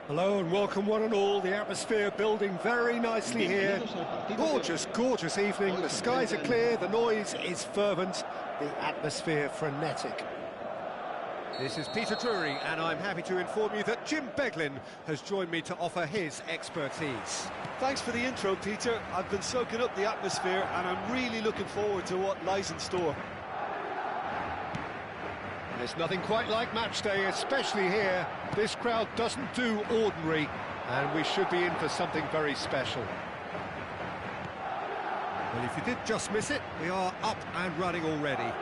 Hello and welcome one and all. The atmosphere building very nicely here. Gorgeous, gorgeous evening. The skies are clear, the noise is fervent, the atmosphere frenetic. This is Peter Drury and I'm happy to inform you that Jim Beglin has joined me to offer his expertise. Thanks for the intro, Peter. I've been soaking up the atmosphere and I'm really looking forward to what lies in store. There's nothing quite like match day, especially here. This crowd doesn't do ordinary, and we should be in for something very special. Well, if you did just miss it, we are up and running already.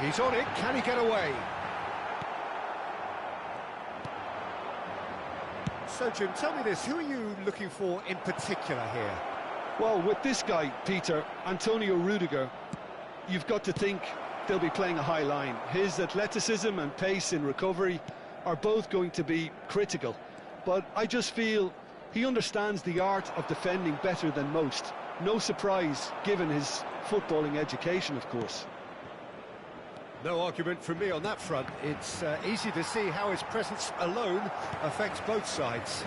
He's on it, can he get away? So, Jim, tell me this, who are you looking for in particular here? Well, with this guy, Peter, Antonio Rudiger, you've got to think they'll be playing a high line. His athleticism and pace in recovery are both going to be critical. But I just feel he understands the art of defending better than most. No surprise, given his footballing education, of course. No argument from me on that front. It's easy to see how his presence alone affects both sides.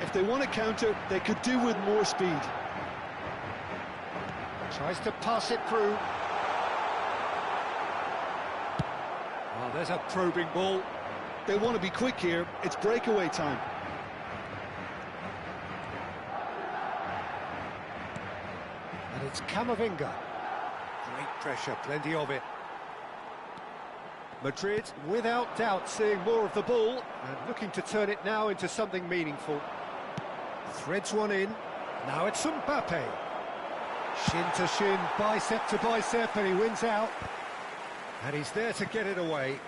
If they want to counter, they could do with more speed. Tries to pass it through. Oh, there's a probing ball. They want to be quick here. It's breakaway time. And it's Camavinga. Great pressure, plenty of it. Madrid, without doubt, seeing more of the ball and looking to turn it now into something meaningful. Threads one in. Now it's Mbappe. Shin to shin, bicep to bicep, and he wins out. And he's there to get it away.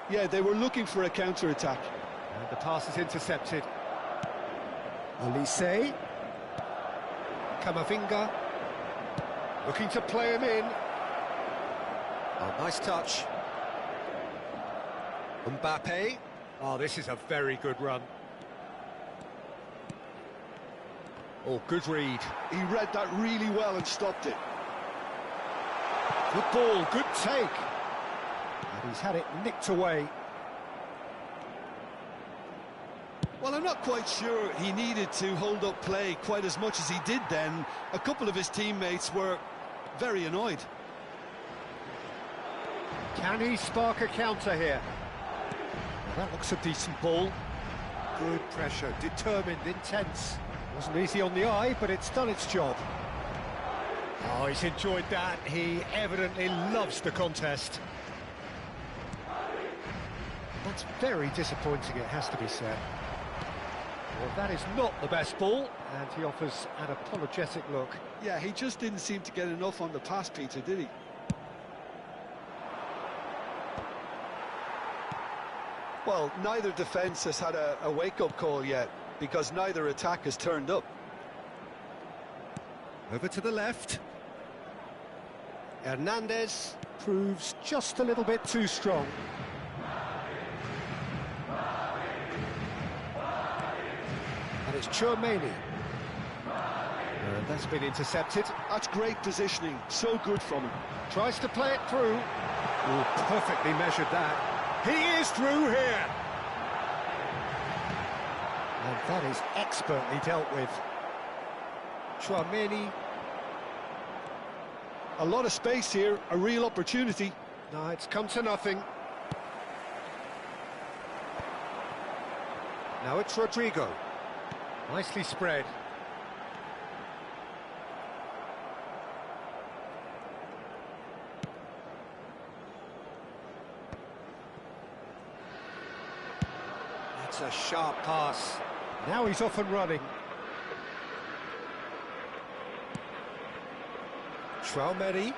Yeah, they were looking for a counter-attack. And the pass is intercepted. Olise. Camavinga. Looking to play him in. Oh, nice touch. Mbappe. Oh, this is a very good run. Oh, good read. He read that really well and stopped it. Good ball, good take. And he's had it nicked away. Well, I'm not quite sure he needed to hold up play quite as much as he did then. A couple of his teammates were very annoyed. Can he spark a counter here? Well, that looks a decent ball. Good pressure, determined, intense. Wasn't easy on the eye, but it's done its job. Oh, he's enjoyed that. He evidently loves the contest. That's very disappointing, it has to be said. Well, that is not the best ball, and he offers an apologetic look. Yeah, he just didn't seem to get enough on the pass, Peter, did he? Well, neither defence has had a wake-up call yet, because neither attack has turned up. Over to the left. Hernandez proves just a little bit too strong. And it's Chouameni. And that's been intercepted. That's great positioning, so good from him. Tries to play it through. Oh, perfectly measured that. He is through here. And that is expertly dealt with. Chouameni. A lot of space here, a real opportunity. No, it's come to nothing. Now it's Rodrigo. Nicely spread. That's a sharp pass. Now he's off and running. Chouameni.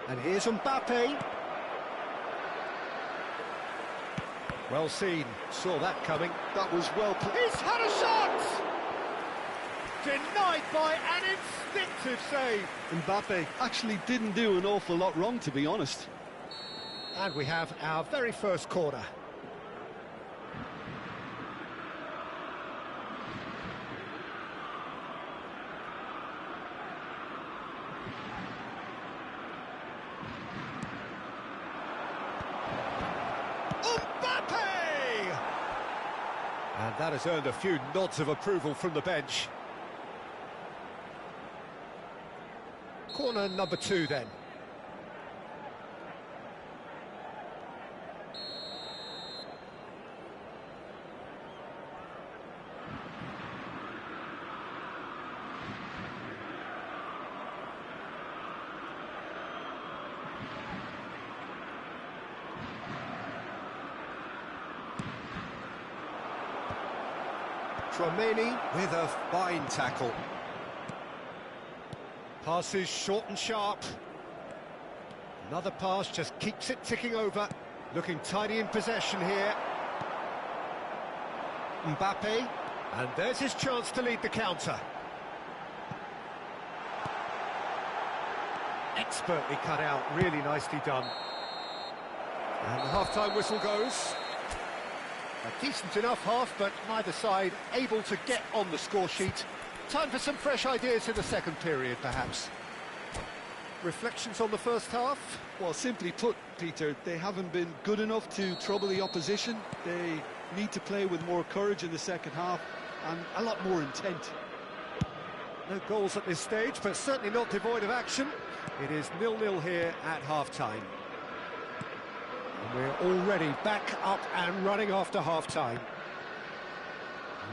And here's Mbappe. Well seen, saw that coming. That was well played. He's had a shot! Denied by an instinctive save. Mbappe actually didn't do an awful lot wrong, to be honest. And we have our very first corner. And that has earned a few nods of approval from the bench. Corner number 2 then. Tremaine with a fine tackle. Passes short and sharp. Another pass just keeps it ticking over. Looking tidy in possession here. Mbappe. And there's his chance to lead the counter. Expertly cut out, really nicely done. And the half-time whistle goes. A decent enough half, but neither side able to get on the score sheet. Time for some fresh ideas in the second period, perhaps. Reflections on the first half? Well, simply put, Peter, they haven't been good enough to trouble the opposition. They need to play with more courage in the second half and a lot more intent. No goals at this stage, but certainly not devoid of action. It is 0-0 here at half-time. We're already back up and running after half-time.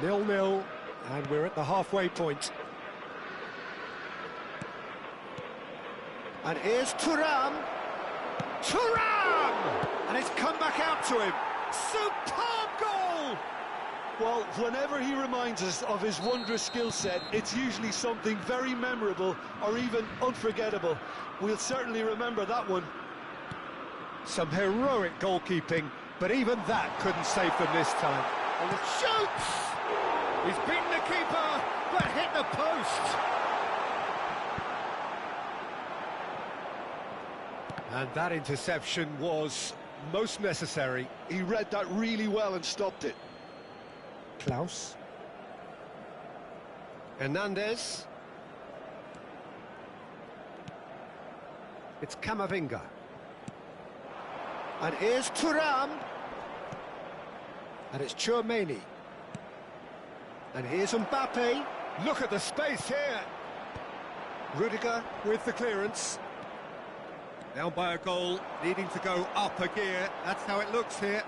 0-0, and we're at the halfway point. And here's Thuram. Thuram! And it's come back out to him. Superb goal! Well, whenever he reminds us of his wondrous skill set, it's usually something very memorable or even unforgettable. We'll certainly remember that one. Some heroic goalkeeping, but even that couldn't save them this time. And it shoots! He's beaten the keeper, but hit the post. And that interception was most necessary. He read that really well and stopped it. Klaus. Hernandez. It's Camavinga. And here's Thuram. And it's Tchouaméni. And here's Mbappe. Look at the space here. Rudiger with the clearance. Down by a goal, needing to go up a gear. That's how it looks here.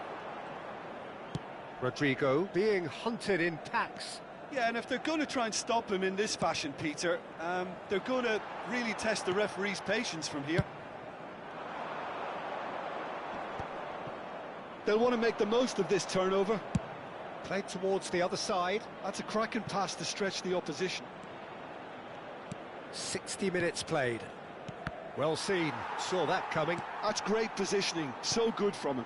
Rodrigo being hunted in packs. Yeah, and if they're going to try and stop him in this fashion, Peter, they're going to really test the referee's patience from here. They'll want to make the most of this turnover. Played towards the other side. That's a cracking pass to stretch the opposition. 60 minutes played. Well seen, saw that coming. That's great positioning, so good from him.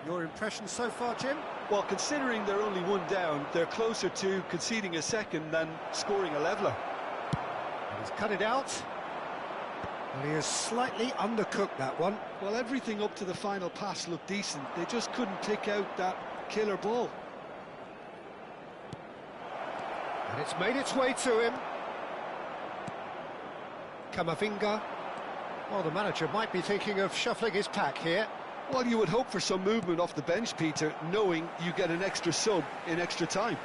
Your impression so far, Jim? Well, considering they're only one down, they're closer to conceding a second than scoring a leveller. And he's cut it out. Well, he has slightly undercooked that one. Well, everything up to the final pass looked decent. They just couldn't pick out that killer ball. And it's made its way to him. Camavinga. Well, the manager might be thinking of shuffling his pack here. Well, you would hope for some movement off the bench, Peter, knowing you get an extra sub in extra time.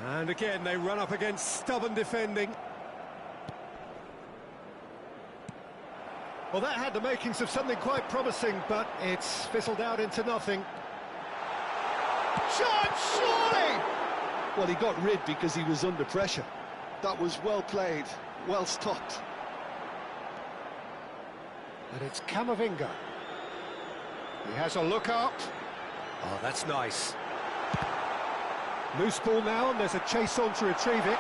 And again, they run up against stubborn defending. Well, that had the makings of something quite promising, but it's fizzled out into nothing. Shot, surely! Well, he got rid because he was under pressure. That was well played, well stopped. And it's Camavinga. He has a look up. Oh, that's nice. Loose ball now, and there's a chase on to retrieve it.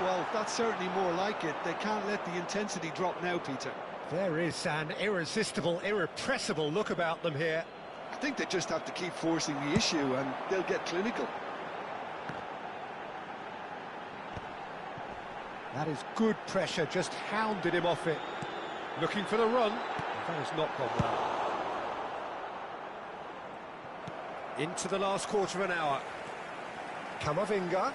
Well, that's certainly more like it. They can't let the intensity drop now, Peter. There is an irresistible, irrepressible look about them here. I think they just have to keep forcing the issue and they'll get clinical. That is good pressure, just hounded him off it. Looking for the run. That has not gone well. Into the last quarter of an hour. Kamavinga.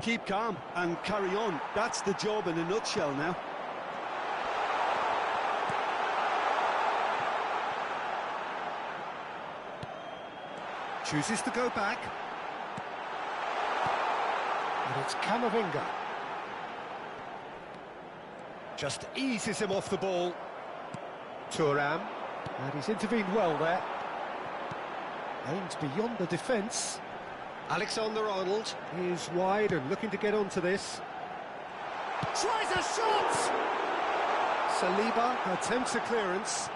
Keep calm and carry on. That's the job in a nutshell now. Chooses to go back. And it's Kamavinga. Just eases him off the ball. Thuram. And he's intervened well there. Aims beyond the defence. Alexander-Arnold is wide and looking to get onto this. Tries a shot! Saliba attempts a clearance.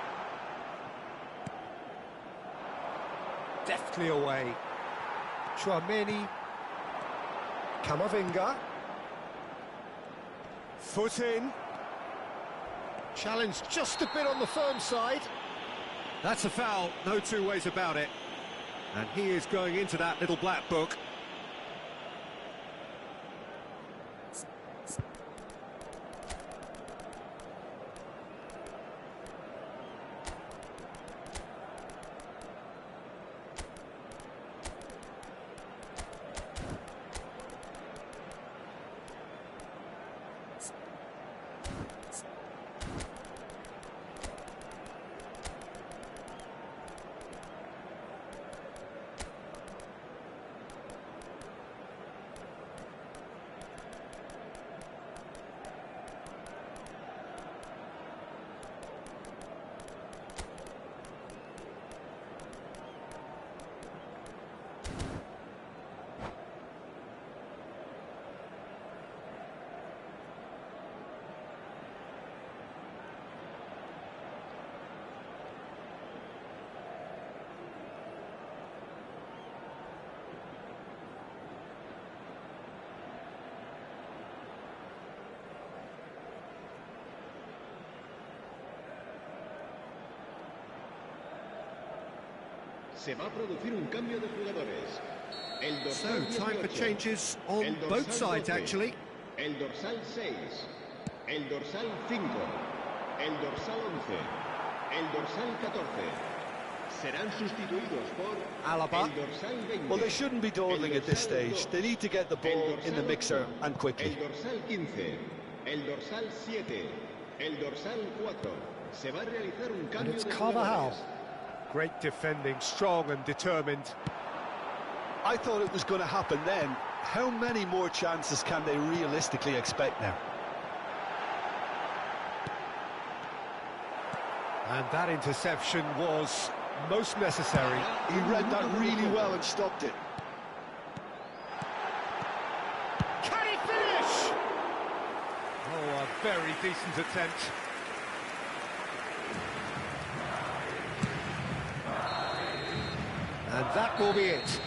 Deftly away. Chouameni. Kamavinga. Foot in. Challenged just a bit on the firm side. That's a foul, no two ways about it. And he is going into that little black book. Se va a producir un cambio de jugadores. So, time for changes on both sides, actually. El dorsal 6, el dorsal 5, el dorsal 11, el dorsal 14. Serán sustituidos por Alaba. el dorsal 20. Well, they shouldn't be dawdling at this stage. They need to get the ball in the mixer and quickly. El dorsal 15, el dorsal 7, el dorsal 4. Se va a realizar un And cambio it's de Carvajal. jugadores. Great defending, strong and determined. I thought it was going to happen then. How many more chances can they realistically expect now? And that interception was most necessary. He read that really well and stopped it. Can he finish? Oh, a very decent attempt. And that will be it.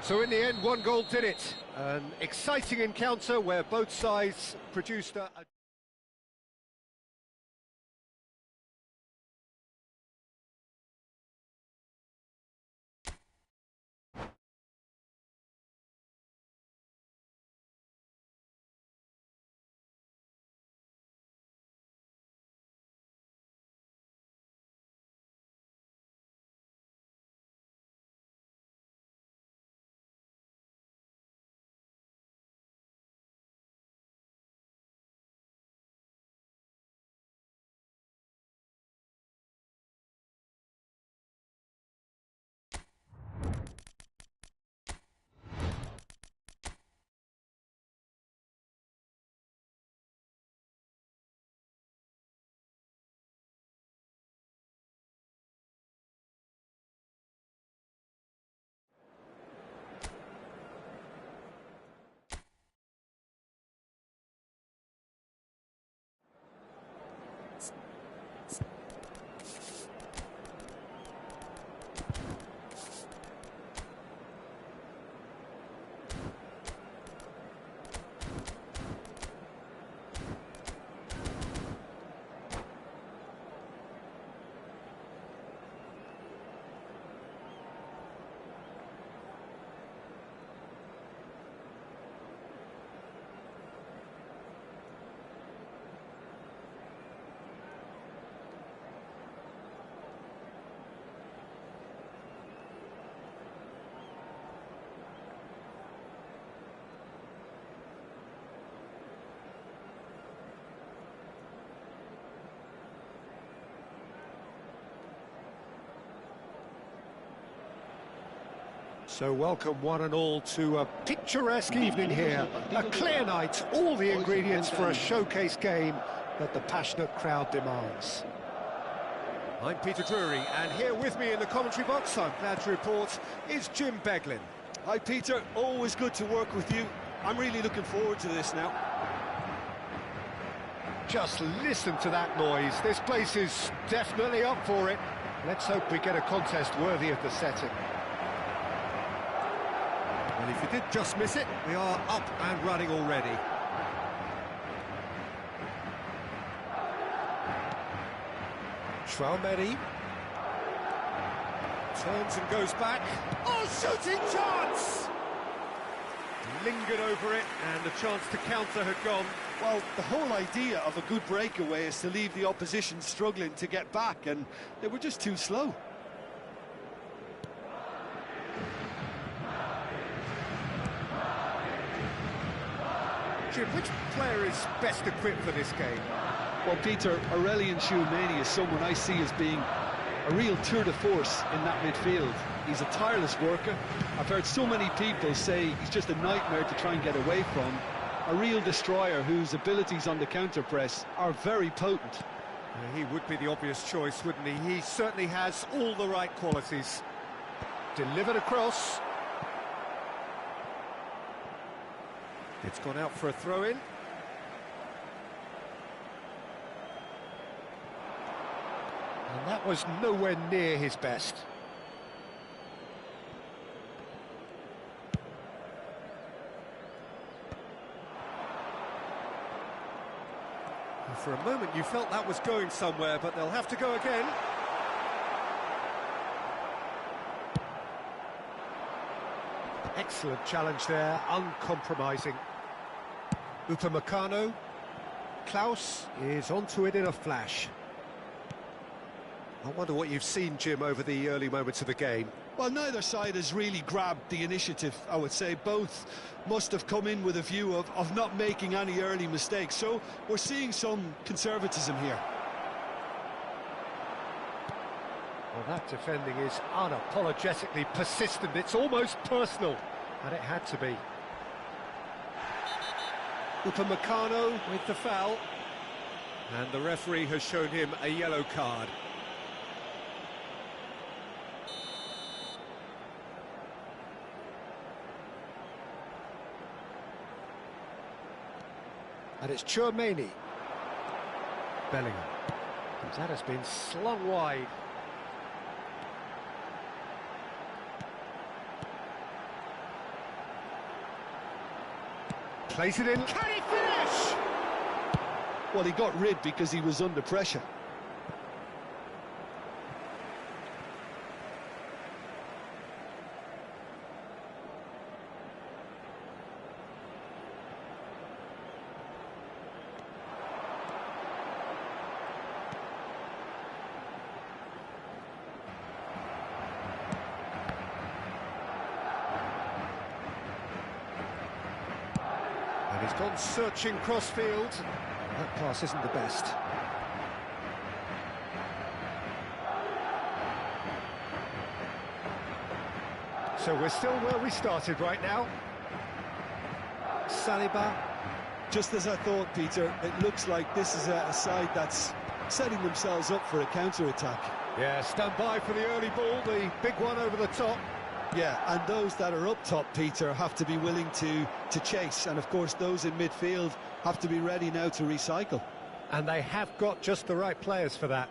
So in the end, one goal did it. An exciting encounter where both sides produced a So welcome one and all to a picturesque evening here. A clear night, all the ingredients for a showcase game that the passionate crowd demands. I'm Peter Drury, and here with me in the commentary box, I'm glad to report, is Jim Beglin. Hi Peter, always good to work with you. I'm really looking forward to this now. Just listen to that noise. This place is definitely up for it. Let's hope we get a contest worthy of the setting. Well, if you did just miss it, we are up and running already. Traumeri turns and goes back. Oh, shooting chance! Lingered over it, and the chance to counter had gone. Well, the whole idea of a good breakaway is to leave the opposition struggling to get back, and they were just too slow. Jim, which player is best equipped for this game? Well, Peter, Aurélien Tchouameni is someone I see as being a real tour de force in that midfield. He's a tireless worker. I've heard so many people say he's just a nightmare to try and get away from. A real destroyer whose abilities on the counter-press are very potent. He would be the obvious choice, wouldn't he? He certainly has all the right qualities. Delivered across. It's gone out for a throw-in. And that was nowhere near his best. For a moment you felt that was going somewhere, but they'll have to go again. Excellent challenge there, uncompromising. Upamecano. Klaus is onto it in a flash. I wonder what you've seen, Jim, over the early moments of the game. Well, neither side has really grabbed the initiative, I would say. Both must have come in with a view of not making any early mistakes. So we're seeing some conservatism here. Well, that defending is unapologetically persistent. It's almost personal, and it had to be. Upamecano with the foul. And the referee has shown him a yellow card. And it's Tchouameni. Bellingham. That has been slung wide. Plays it in. Can he finish? Well, he got rid because he was under pressure. And he's gone searching crossfield. That pass isn't the best. So we're still where we started right now. Saliba. Just as I thought, Peter, it looks like this is a side that's setting themselves up for a counter-attack. Yeah, stand by for the early ball, the big one over the top. Yeah, and those that are up top, Peter, have to be willing to chase. And, of course, those in midfield have to be ready now to recycle. And they have got just the right players for that.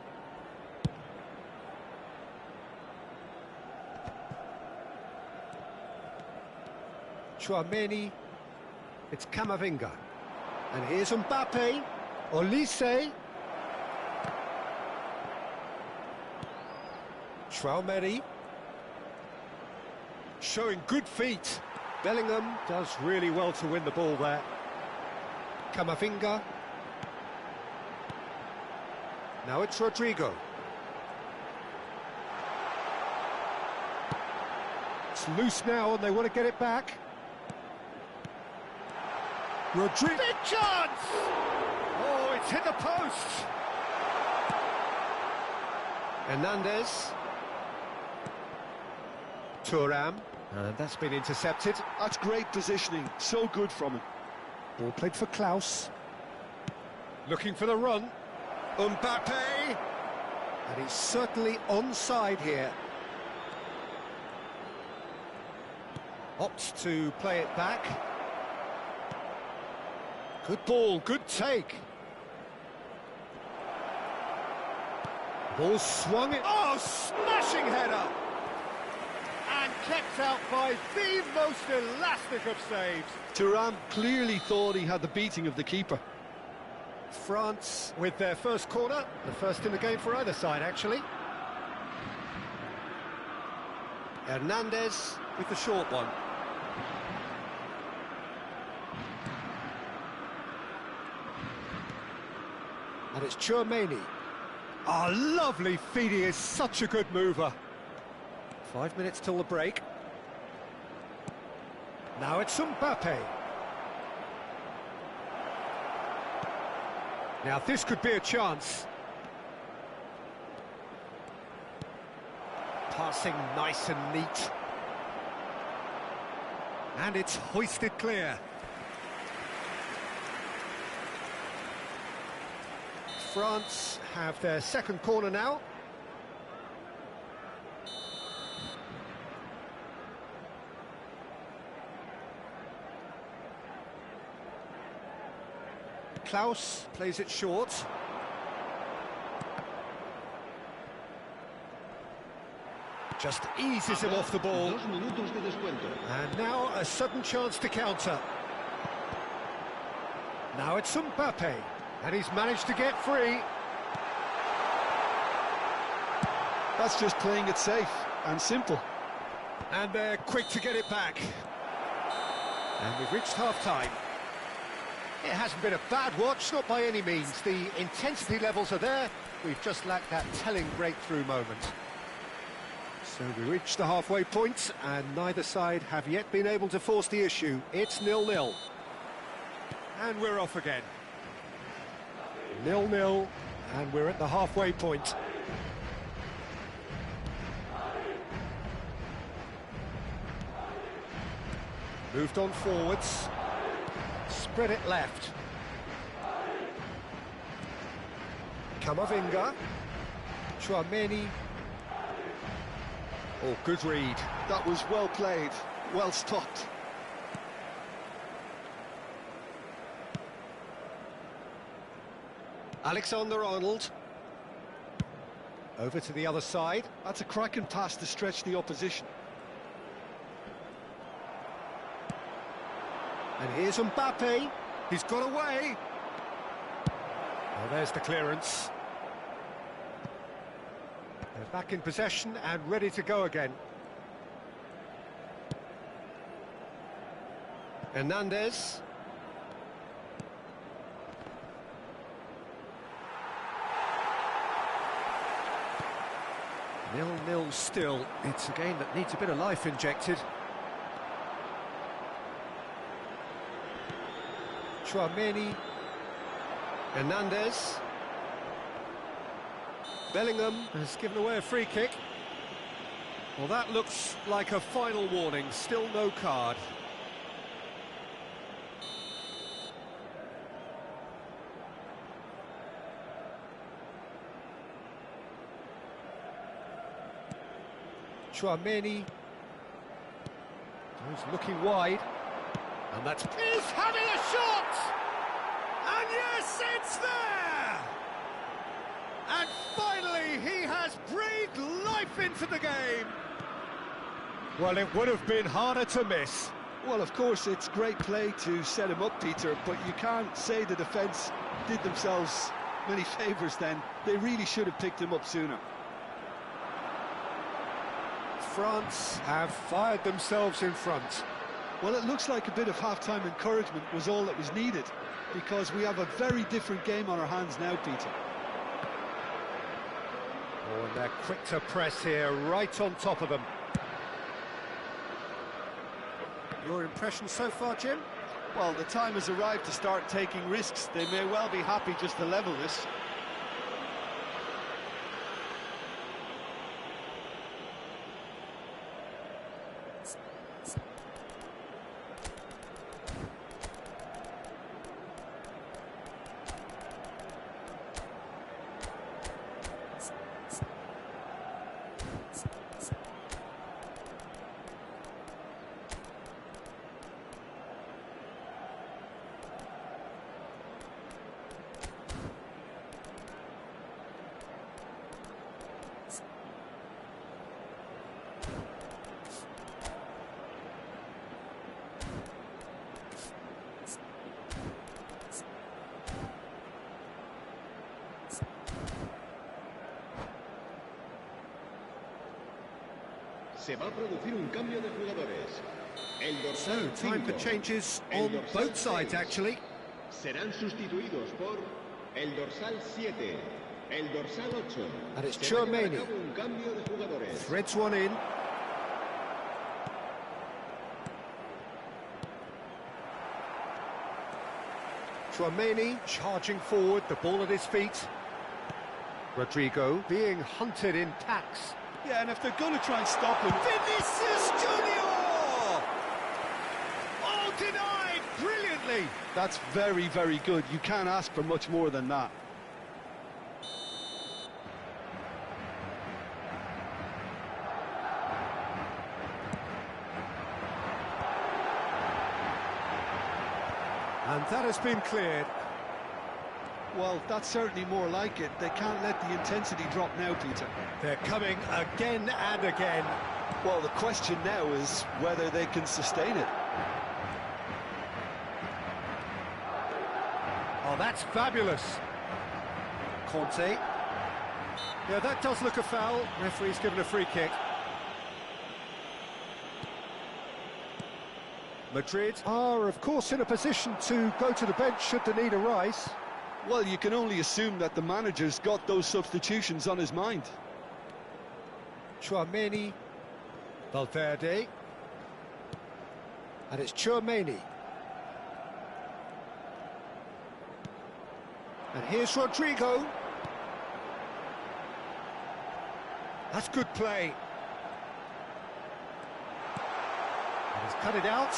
Tchouameni. It's Camavinga. And here's Mbappe. Olise. Traumeri. Showing good feet. Bellingham does really well to win the ball there. Camavinga. Now it's Rodrigo. It's loose now and they want to get it back. Rodrigo. Big chance! Oh, it's hit the post. Hernandez. Thuram. And that's been intercepted. That's great positioning, so good from him. Ball played for Klaus. Looking for the run. Mbappe! And he's certainly onside here. Opts to play it back. Good ball, good take. Ball swung it. Oh, smashing header! And kept out by the most elastic of saves. Thuram clearly thought he had the beating of the keeper. France with their first corner, the first in the game for either side, actually. Hernandez with the short one. And it's Chouameni. Oh, lovely feed, he is such a good mover. 5 minutes till the break. Now it's Mbappe. Now this could be a chance. Passing nice and neat. And it's hoisted clear. France have their second corner now. Klaus plays it short. Just eases him off the ball. And now a sudden chance to counter. Now it's Mbappe. And he's managed to get free. That's just playing it safe and simple. And they're quick to get it back. And we've reached half-time. It hasn't been a bad watch, not by any means. The intensity levels are there. We've just lacked that telling breakthrough moment. So we reached the halfway point, and neither side have yet been able to force the issue. It's 0-0. And we're off again. 0-0, and we're at the halfway point. Moved on forwards. Spread it left. Camavinga. Chouameni. Oh, good read. That was well played, well stopped. Alexander-Arnold. Over to the other side. That's a cracking pass to stretch the opposition. And here's Mbappe. He's got away. Well, there's the clearance. They're back in possession and ready to go again. Hernandez. Nil-nil still. It's a game that needs a bit of life injected. Chouameni. Hernandez. Bellingham has given away a free kick. Well, that looks like a final warning. Still no card. Chouameni. He's looking wide. And that's... He's having a shot! And yes, it's there! And finally, he has breathed life into the game. Well, it would have been harder to miss. Well, of course, it's great play to set him up, Peter, but you can't say the defence did themselves many favours then. They really should have picked him up sooner. France have fired themselves in front. Well, it looks like a bit of half-time encouragement was all that was needed, because we have a very different game on our hands now, Peter. Oh, and they're quick to press here, right on top of them. Your impression so far, Jim? Well, the time has arrived to start taking risks. They may well be happy just to level this. Se va a producir un cambio de jugadores. El So, dorsal time for 5. changes El on dorsal both sides, 6. actually. Serán sustituidos por el dorsal 7, el dorsal 8. And it's Se va a llevar a Chouameni. cabo un cambio de jugadores. Threads one in. Chouameni charging forward, the ball at his feet. Rodrigo being hunted in packs. Yeah, and if they're going to try and stop him... Vinicius Junior! Oh, denied brilliantly. That's very, very good. You can't ask for much more than that. And that has been cleared. Well, that's certainly more like it. They can't let the intensity drop now, Peter. They're coming again and again. Well, the question now is whether they can sustain it. Oh, that's fabulous. Conte. Yeah, that does look a foul. Referee's given a free kick. Madrid are, of course, in a position to go to the bench should the need arise. Well, you can only assume that the manager's got those substitutions on his mind. Chouameni, Valverde, and it's Chouameni. And here's Rodrigo. That's good play. And he's cut it out.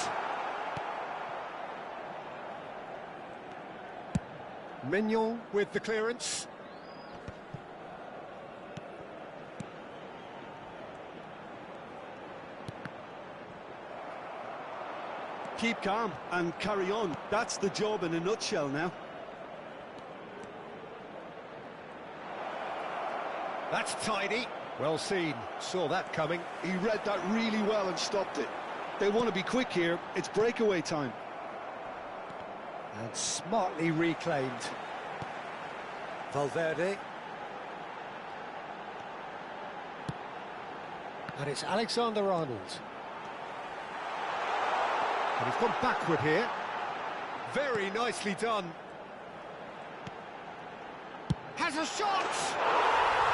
Mignon with the clearance. Keep calm and carry on. That's the job in a nutshell now. That's tidy. Well seen. Saw that coming. He read that really well and stopped it. They want to be quick here. It's breakaway time. And smartly reclaimed. Valverde. And it's Alexander-Arnold. And he's gone backward here. Very nicely done. Has a shot!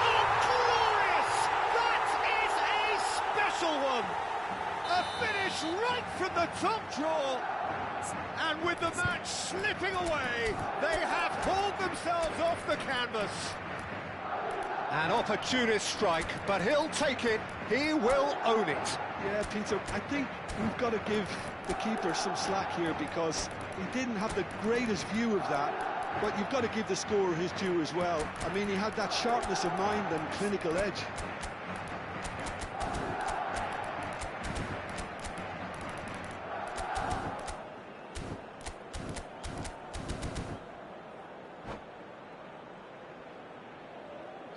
Oh, glorious! That is a special one! A finish right from the top draw. And with the match slipping away, they have pulled themselves off the canvas. An opportunist strike, but he'll take it. He will own it. Yeah, Peter, I think we've got to give the keeper some slack here because he didn't have the greatest view of that. But you've got to give the scorer his due as well. I mean, he had that sharpness of mind and clinical edge.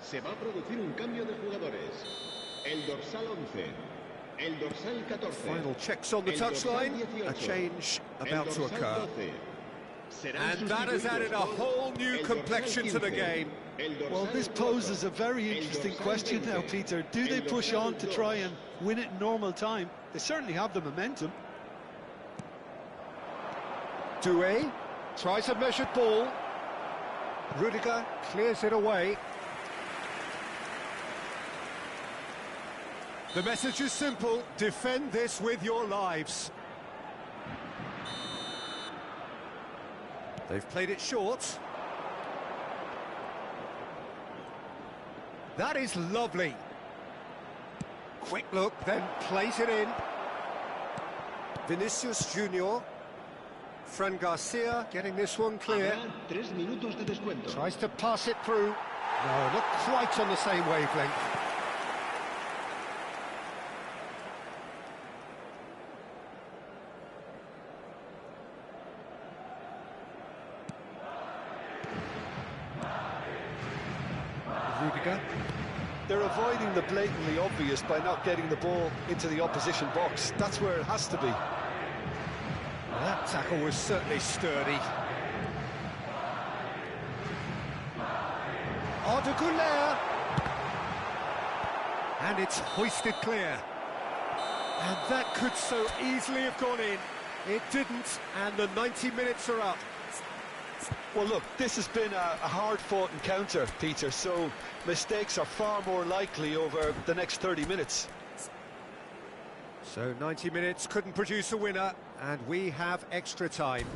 Se va a producir un cambio de jugadores. El dorsal 11, el dorsal 14. Final checks on the touchline. A change about to occur. And that has added a whole new complexion to the game. Well, this poses a very interesting question now, Peter. Do they push on to try and win it in normal time? They certainly have the momentum. Doué tries a measured ball. Rudiger clears it away. The message is simple: defend this with your lives. They've played it short. That is lovely. Quick look, then plays it in. Vinicius Junior. Fran Garcia getting this one clear. 3 minutos de descuento. Tries to pass it through. No, not quite on the same wavelength. Rudiger. They're avoiding the blatantly obvious by not getting the ball into the opposition box. That's where it has to be. Well, that tackle was certainly sturdy. Goulet. And it's hoisted clear. And that could so easily have gone in. It didn't, and the 90 minutes are up. Well, look, this has been a hard-fought encounter, Peter, so mistakes are far more likely over the next 30 minutes. So 90 minutes couldn't produce a winner, and we have extra time.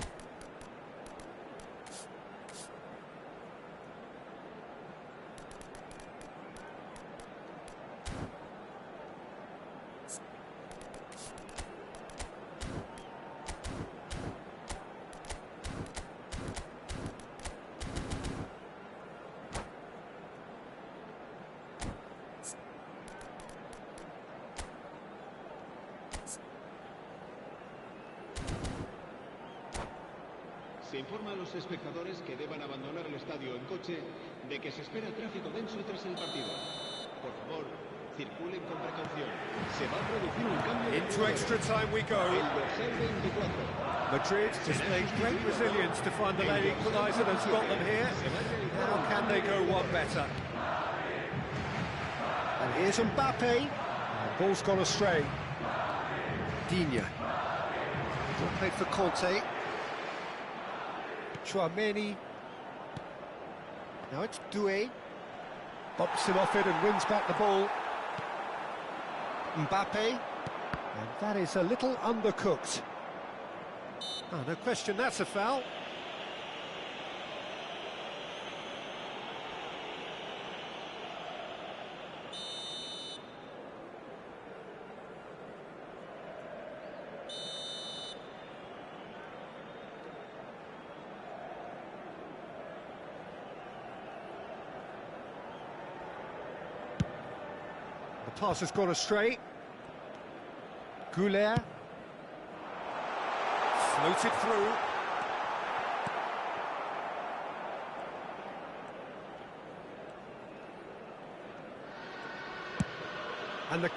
Se informa a los espectadores que deban abandonar el estadio en coche de que se espera tráfico denso tras el partido. Por favor, circulen con precaución. Se va a producir un cambio. Into extra time we go. El dorsal 24. Madrid displayed great resilience to find the late equaliser that's got them here. How can they go one better? And here's Mbappe. Ball's gone astray. Digne. Ball played for Conte. Chouameni. Now it's Doué. Bumps him off it and wins back the ball. Mbappe. And that is a little undercooked. Oh, no question, that's a foul. The pass has gone astray. Goulet. Floated through. And the